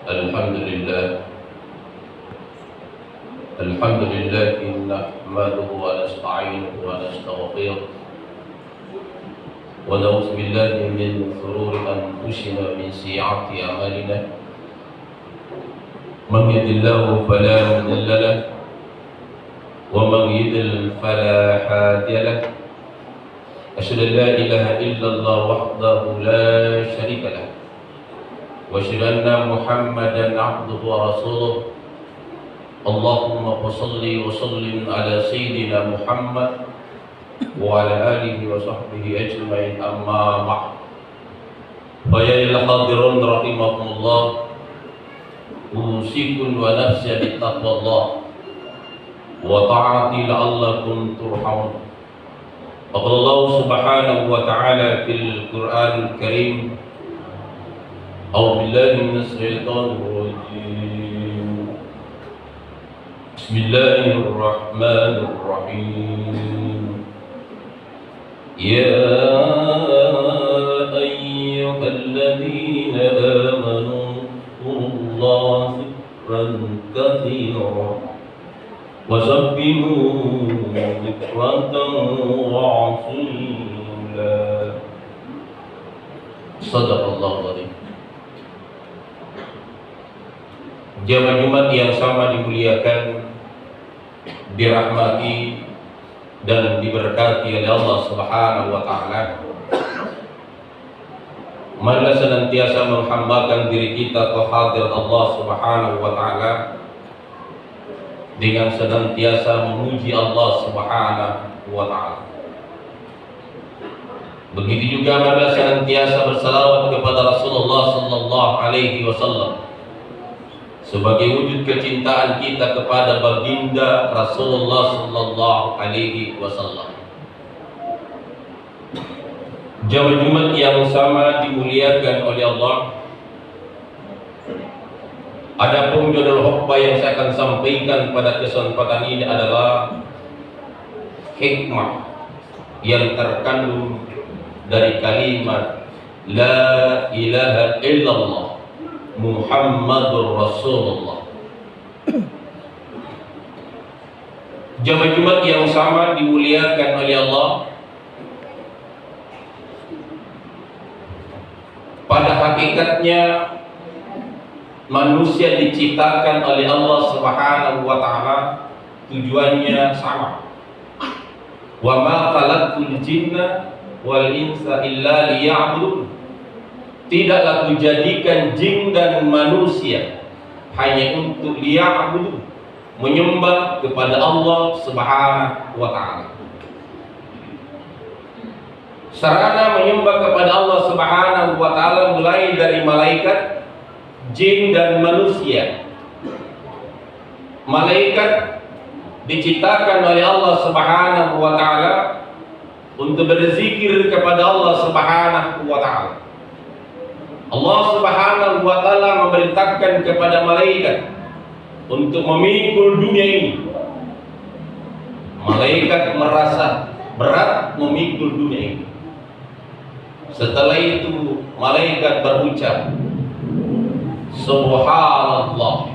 الحمد لله نحمده ونستعينه ونستغفره ونعوذ بالله من شرور أنفسنا ومن سيئات أعمالنا من يهد الله فلا مضل له ومن يضلل فلا هادي له أشهد أن لا إله إلا الله وحده لا شريك له وأشهد أن محمدا عبده ورسوله اللهم صل وسلم على سيدنا محمد وعلى آله وصحبه أجمعين أما بعد فيا الحاضرون رحمكم الله أوصيكم ونفسي بتقوى الله وطاعته لعلكم ترحمون. قال الله سبحانه وتعالى في القرآن الكريم أعوذ بالله من الشيطان الرجيم بسم الله الرحمن الرحيم يا أيها الذين آمنوا اذكروا الله ذكرا كثيرا وسبحوه بكرة وأصيلا صدق الله العظيم. Jamaah Jumat yang sama dimuliakan, dirahmati dan diberkati oleh Allah Subhanahu wa taala. Marilah senantiasa menghambakan diri kita ke hadirat Allah Subhanahu wa taala dengan senantiasa memuji Allah Subhanahu wa taala. Begitu juga marilah senantiasa bersalawat kepada Rasulullah sallallahu alaihi wasallam sebagai wujud kecintaan kita kepada baginda Rasulullah sallallahu alaihi wasallam. Jamaah Jumat yang sama dimuliakan oleh Allah. Adapun judul khutbah yang saya akan sampaikan pada kesempatan ini adalah hikmah yang terkandung dari kalimat La ilaha illallah Muhammadur Rasulullah. Jamaah Jumat yang sama dimuliakan oleh Allah. Pada hakikatnya manusia diciptakan oleh Allah Subhanahu wa taala tujuannya sama. Wa ma khalaqtul jinna wal insa illa liya'budun. Tidaklah kujadikan jin dan manusia hanya untuk liya'budun, menyembah kepada Allah Subhanahu wa taala. Sarana menyembah kepada Allah Subhanahu wa taala mulai dari malaikat, jin dan manusia. Malaikat diciptakan oleh Allah Subhanahu wa taala untuk berzikir kepada Allah Subhanahu wa taala. Allah Subhanahu wa taala memerintahkan kepada malaikat untuk memikul dunia ini. Malaikat merasa berat memikul dunia ini. Setelah itu malaikat berucap, Subhanallah,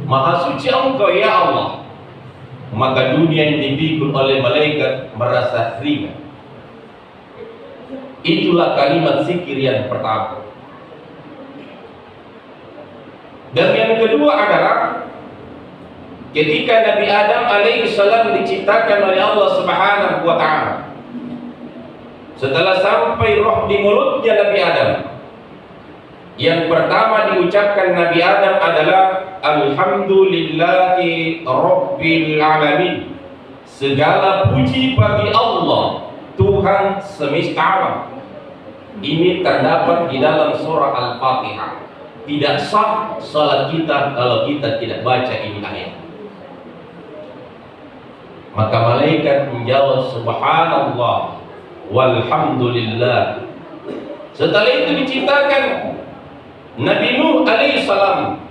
Maha suci Engkau ya Allah. Maka dunia yang dipikul oleh malaikat merasa ringan. Itulah kalimat zikir yang pertama. Dan yang kedua adalah ketika Nabi Adam alaihissalam diciptakan oleh Allah Subhanahu wa taala. Setelah sampai roh di mulutnya Nabi Adam, yang pertama diucapkan Nabi Adam adalah Alhamdulillahi Rabbil Alamin. Segala puji bagi Allah, Tuhan semesta alam. Ini terdapat di dalam surah Al-Fatihah. Tidak sah salat kita kalau kita tidak baca ini ayat. Maka malaikat menjawab Subhanallah walhamdulillah. Setelah itu diciptakan Nabi Nuh alaihissalam.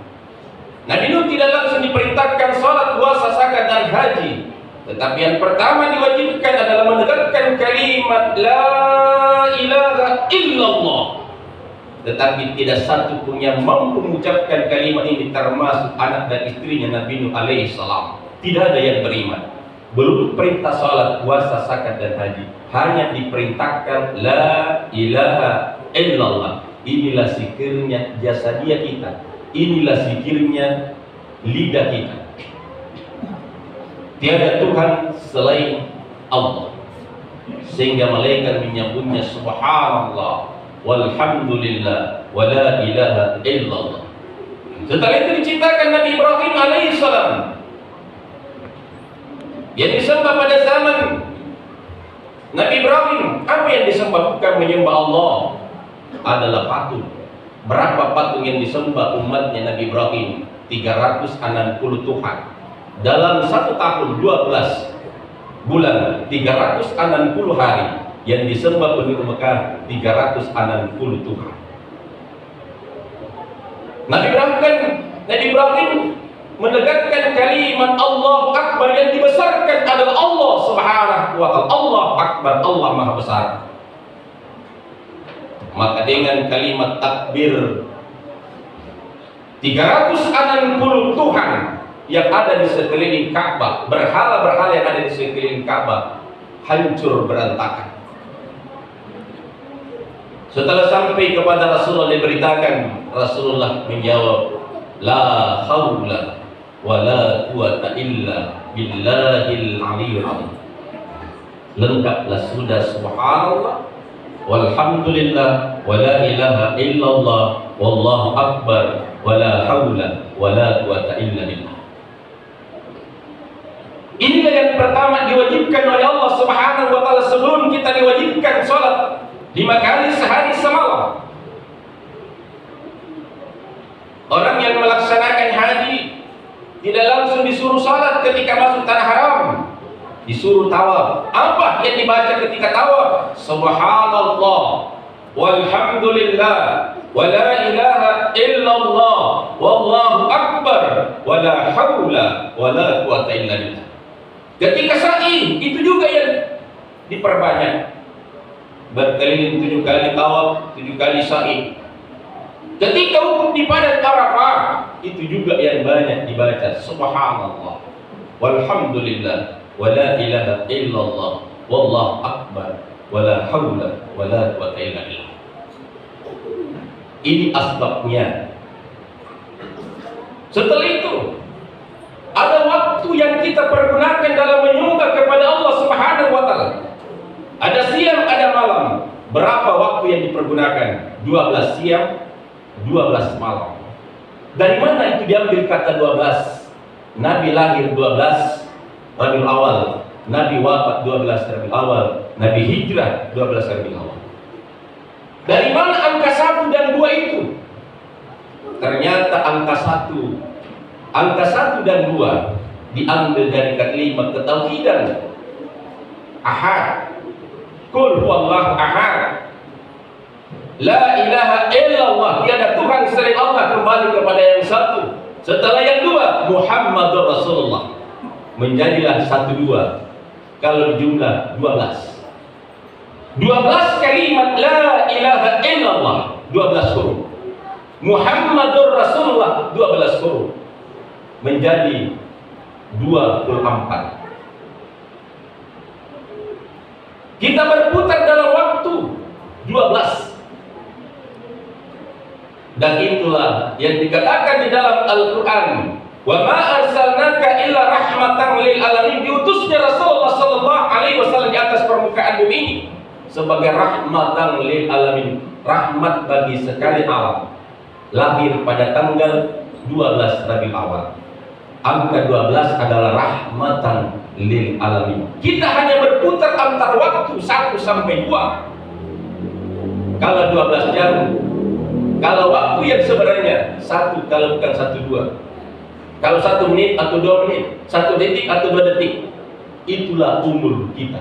Nabi Nuh tidak langsung diperintahkan salat, puasa, zakat dan haji. Tetapi yang pertama diwajibkan adalah menegakkan kalimat La ilaha illallah tetapi tidak satu pun yang mampu mengucapkan kalimat ini termasuk anak dan istrinya Nabi Nuh alaihi salam. Tidak ada yang beriman. Belum perintah salat, puasa, zakat dan haji. Hanya diperintahkan la ilaha illallah. Inilah zikirnya jasadiah kita. Inilah zikirnya lidah kita. Tiada Tuhan selain Allah. Sehingga malaikat menyebutnya subhanallah walhamdulillah wa la ilaha illallah. Setelah itu diciptakan Nabi Ibrahim alaihissalam yang disembah pada zaman Nabi Ibrahim. Apa yang disembah? Bukan menyembah Allah, adalah patung. Berapa patung yang disembah umatnya Nabi Ibrahim? 360 Tuhan. Dalam 1 tahun 12 bulan 360 hari yang disembah penduduk Mekah 360 Tuhan. Nabi Ibrahim menegakkan kalimat Allah Akbar yang dibesarkan adalah Allah Subhanahu wa ta'ala. Allah Akbar, Allah Maha Besar. Maka dengan kalimat takbir 360 Tuhan yang ada di sekeliling Ka'bah, berhala-berhala yang ada di sekeliling Ka'bah hancur berantakan. Setelah sampai kepada Rasulullah diberitakan, Rasulullah menjawab, la haula wa la quwata illa billahil aliyyil azim. Lengkaplah sudah subhanallah walhamdulillah wa la ilaha illallah wallahu akbar wa la haula wa la quwata illa billah. Inilah yang pertama diwajibkan oleh Allah Subhanahu wa ta'ala sebelum kita diwajibkan sholat 5 kali sehari semalam. Orang yang melaksanakan haji tidak langsung disuruh sholat ketika masuk tanah haram, disuruh tawaf. Apa yang dibaca ketika tawaf? Subhanallah walhamdulillah wa la ilaha illallah wallahu akbar wa la haula wa la quwata illa billah. Ketika sa'i itu juga yang diperbanyak, berkeliling 7 kali tawaf, 7 kali sa'i. Ketika wukuf di padang Arafah itu juga yang banyak dibaca subhanallah walhamdulillah wa la ilaha illallah wallahu akbar wa la haula wa la quwata illa billah. Ini asbabnya. Setelah itu ada waktu yang kita pergunakan dalam menyembah kepada Allah Subhanahu wa ta'ala. Ada siang, ada malam. Berapa waktu yang dipergunakan? 12 siang, 12 malam. Dari mana itu diambil kata 12? Nabi lahir 12 Rabiul Awal, Nabi wafat 12 Rabiul Awal, Nabi hijrah 12 Rabiul Awal. Dari mana angka 1 dan 2 itu? Ternyata angka 1 dan 2 diambil dari kalimat ketauhidan ahad. Qul huwallahu ahad. La ilaha illallah, tiada Tuhan selain Allah, kembali kepada yang satu. Setelah yang 2, Muhammadur Rasulullah. Menjadilah 1 2. Kalau jumlah 12. 12 kalimat la ilaha illallah, 12 huruf. Muhammadur Rasulullah, 12 huruf. Menjadi 24. Kita berputar dalam waktu 12. Dan itulah yang dikatakan di dalam Al-Quran, wa ma arsalnaka illa rahmatan lil alamin. Diutusnya Rasulullah sallallahu alaihi wasallam di atas permukaan bumi ini sebagai rahmatan lil alamin, rahmat bagi sekalian alam. Lahir pada tanggal 12 Rabiul Awal. Angka 12 adalah rahmatan lil alamin. Kita hanya berputar antar waktu 1 sampai 2. Kalau 12 jam, kalau waktu yang sebenarnya 1, kalau bukan 1 2. Kalau 1 menit atau 2 menit, 1 detik atau 2 detik, itulah umur kita.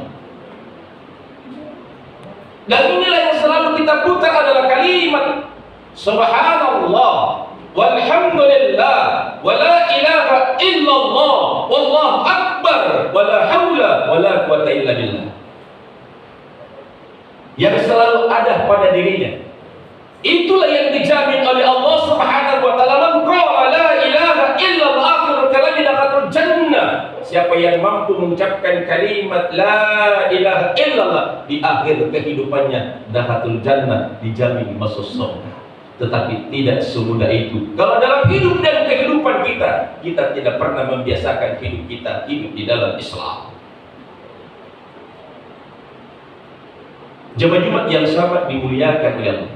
Dan inilah yang selalu kita putar adalah kalimat subhanallah walhamdulillah wa la ilaha illallah wallahu akbar wa la haula wa la quwata illa billah. Yang selalu ada pada dirinya. Itulah yang dijamin oleh Allah Subhanahu wa taala. Man qala la ilaha illallah akhirul kalam dakhalul jannah. Siapa yang mampu mengucapkan kalimat la ilaha illallah di akhir kehidupannya, dakhalul jannah, dijamin masuk surga. Tetapi tidak semudah itu. Kalau dalam hidup dan kehidupan kita, kita tidak pernah membiasakan hidup kita hidup di dalam Islam. Jemaah Jumat yang sangat dimuliakan oleh Allah.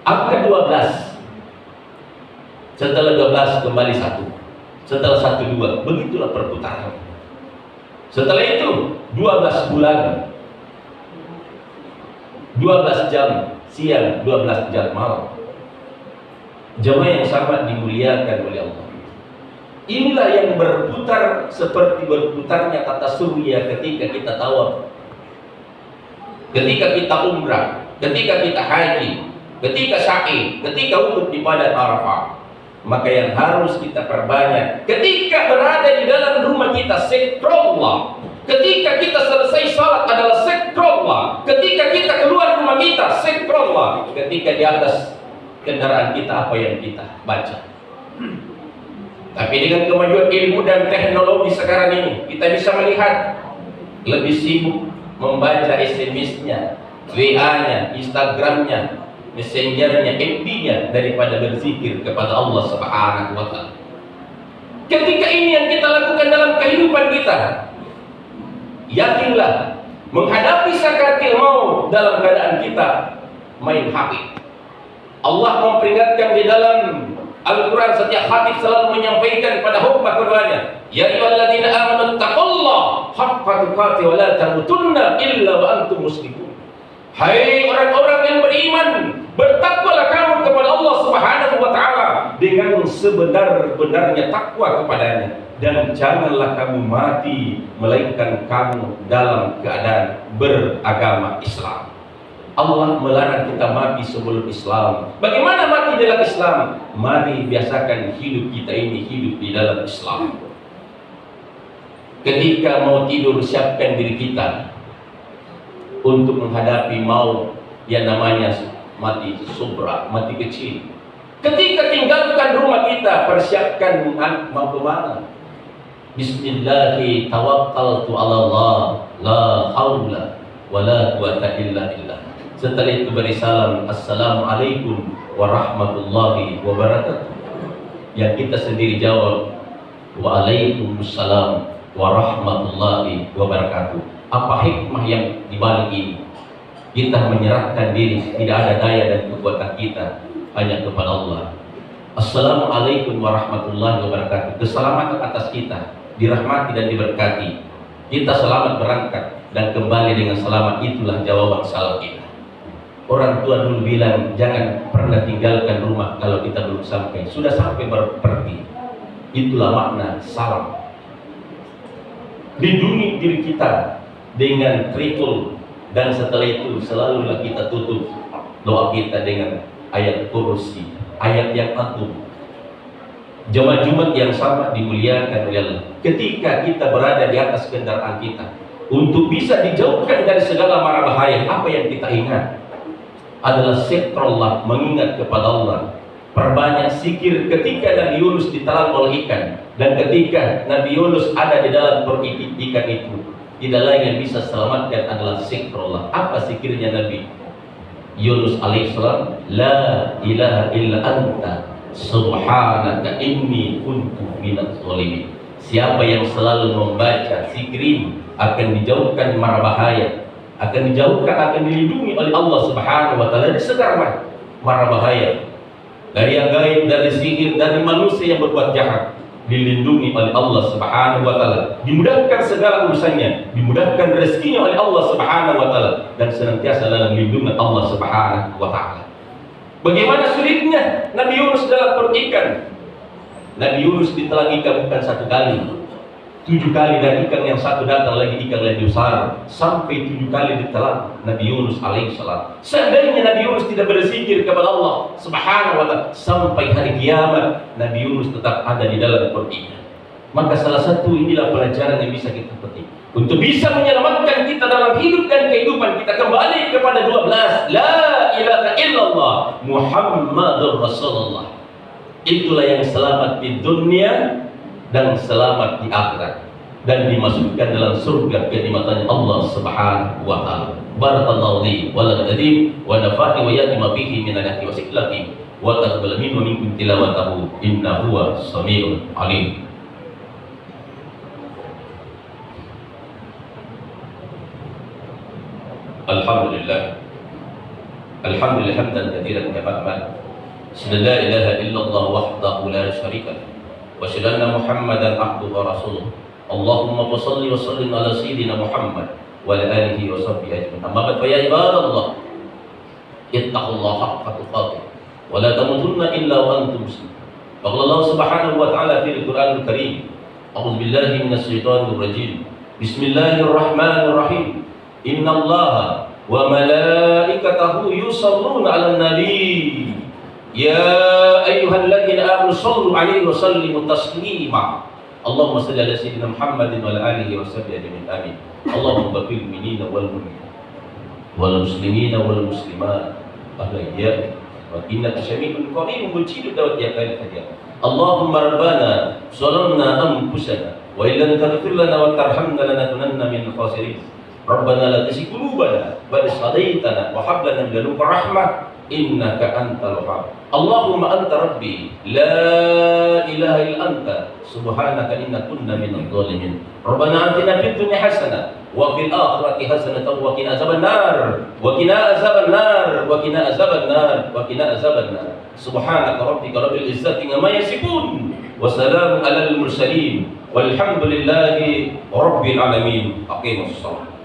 Angka 12. Setelah 12 kembali 1. Setelah 1 2. Begitulah perputaran. Setelah itu 12 bulan. 12 jam siang, 12 jam malam. Jemaah yang sangat dimuliakan oleh Allah. Inilah yang berputar seperti berputarnya kata surya ketika kita tawaf, ketika kita umrah, ketika kita haji, ketika sa'i, ketika wukuf di padang Arafah. Maka yang harus kita perbanyak ketika berada di dalam rumah kita, zikrullah. Ketika kita selesai salat adalah zikrullah. Ketika kita keluar rumah kita, zikrullah. Ketika di atas kendaraan kita, apa yang kita baca. Tapi dengan kemajuan ilmu dan teknologi sekarang ini, kita bisa melihat lebih sibuk membaca SMS-nya, WA-nya, Instagram-nya, Messenger-nya, FB-nya daripada berzikir kepada Allah Subhanahu wa taala. Ketika ini yang kita lakukan dalam kehidupan kita, yakinlah menghadapi sakaratul maut dalam keadaan kita main HP. Allah memperingatkan di dalam Al-Quran, setiap hadis selalu menyampaikan pada hukmah keduanya. Ya ayyuhalladzina amanu taqullaha haqqa tuqatih wa la tamutunna illa wa antum muslimun. Hai orang-orang yang beriman, bertakwalah kamu kepada Allah Subhanahu wa taala dengan sebenar-benarnya takwa kepadanya, dan janganlah kamu mati melainkan kamu dalam keadaan beragama Islam. Allah melarang kita mati sebelum Islam. Bagaimana mati dalam Islam? Mari biasakan hidup kita ini hidup di dalam Islam. Ketika mau tidur, siapkan diri kita untuk menghadapi maut yang namanya mati subra, mati kecil. Ketika tinggalkan rumah kita, persiapkan mau kemana. Bismillahi tawakkaltu ala Allah, la haula wa la quwata illa billah. Setelah itu beri salam, assalamualaikum warahmatullahi wabarakatuh. Yang kita sendiri jawab, waalaikumsalam warahmatullahi wabarakatuh. Apa hikmah yang dibalik ini? Kita menyerahkan diri, tidak ada daya dan kekuatan kita, hanya kepada Allah. Assalamualaikum warahmatullahi wabarakatuh. Keselamatan atas kita, dirahmati dan diberkati. Kita selamat berangkat dan kembali dengan selamat, itulah jawaban salam kita. Orang tua dulu bilang, jangan pernah tinggalkan rumah kalau kita belum sampai. Sudah sampai baru pergi. Itulah makna salam. Lindungi diri kita dengan kerikul, dan setelah itu selalulah kita tutup doa kita dengan ayat kursi, ayat yang agung. Jemaah Jumat yang sama dimuliakan oleh Allah. Ketika kita berada di atas kendaraan kita, untuk bisa dijauhkan dari segala mara bahaya, apa yang kita ingat adalah zikrullah, mengingat kepada Allah. Perbanyak zikir ketika Nabi Yunus ditelan oleh ikan, dan ketika Nabi Yunus ada di dalam perut ikan itu, tidak lain yang bisa selamatkan adalah zikrullah. Apa zikirnya Nabi Yunus alaihissalam? La ilaha illa anta subhanaka inni kuntu minadz zalimin. Siapa yang selalu membaca zikir ini akan dijauhkan mara bahaya, akan dijauhkan, akan dilindungi oleh Allah Subhanahu wa taala dari segala mara bahaya, dari yang gaib, dari sihir, dari manusia yang berbuat jahat, dilindungi oleh Allah Subhanahu wa taala, dimudahkan segala urusannya, dimudahkan rezekinya oleh Allah Subhanahu wa taala, dan senantiasa dalam lindungan Allah Subhanahu wa taala. Bagaimana sulitnya Nabi Yunus dalam perut ikan? Nabi Yunus ditelan ikan bukan satu kali, 7 kali, dan ikan yang satu datang lagi, ikan lebih besar, sampai 7 kali ditelan Nabi Yunus alaihissalam. Seandainya Nabi Yunus tidak berzikir kepada Allah Subhanahu wa taala, sampai hari kiamat Nabi Yunus tetap ada di dalam perut ikan. Maka salah satu inilah pelajaran yang bisa kita petik. untuk bisa menyelamatkan kita dalam hidup dan kehidupan kita, kembali kepada 12 la ilaha illallah Muhammadur Rasulullah. Itulah yang selamat di dunia dan selamat di akhirat, dan dimasukkan dalam surga kenikmatan Allah Subhanahu wa taala. Barakallahu li wa lakum wa nafa'ani wa yati ma fihi min al-ayati wa siklati wa taqabbal minni wa minkum tilawatahu innahu huwas samiul alim. Alhamdulillah hamdan katsiran kama qala. La ilaha illallah wahdahu la syarika lahu wa asyhadu anna Muhammadan abduhu wa rasuluh. Allahumma shalli wa sallim ala sayyidina Muhammad wa ala alihi wa sahbihi ajma'in. Amma ba'd, fa ya ibadallah ittaqullaha haqqa tuqatih wa la tamutunna illa wa antum muslimun. Qala Allah Subhanahu wa ta'ala fil Qur'anil Karim, a'udzu billahi minasy syaithanir rajim. Bismillahirrahmanirrahim. Innallaha wa malaikatahu yusalluna 'alan nabi. Ya ayyuhalladzina amanu shallu 'alaihi wa sallimu taslima. Allahumma shalli ala sayyidina Muhammadin wa ala alihi wa sahbihi ajma'in. Amin. Allahumma baghfir mu'minina wal mu'minat wal muslimina wal muslimat ahliya wa innaka samii'un qariibun mujibud da'wati ya qayyum. Allahumma rabbana zalamna anfusana wa illam taghfir lana wa tarhamna lanakunanna minal khasirin. Rabbana la tuzigh qulubana ba'da idh hadaytana wa hab lana min ladunka rahmah innaka antal wahhab. Allahumma anta rabbi la ilaha illa anta subhanaka inna kunna minadh dhalimin. Rabbana atina fid dunya hasanah wa fil akhirati hasanah wa qina azabannar wa qina azabannar wa qina azabannar wa qina azabannar. Subhanaka rabbika rabbil izzati amma yasifun wa salamun alal mursalin walhamdulillahi rabbil alamin. Aqimus shalah.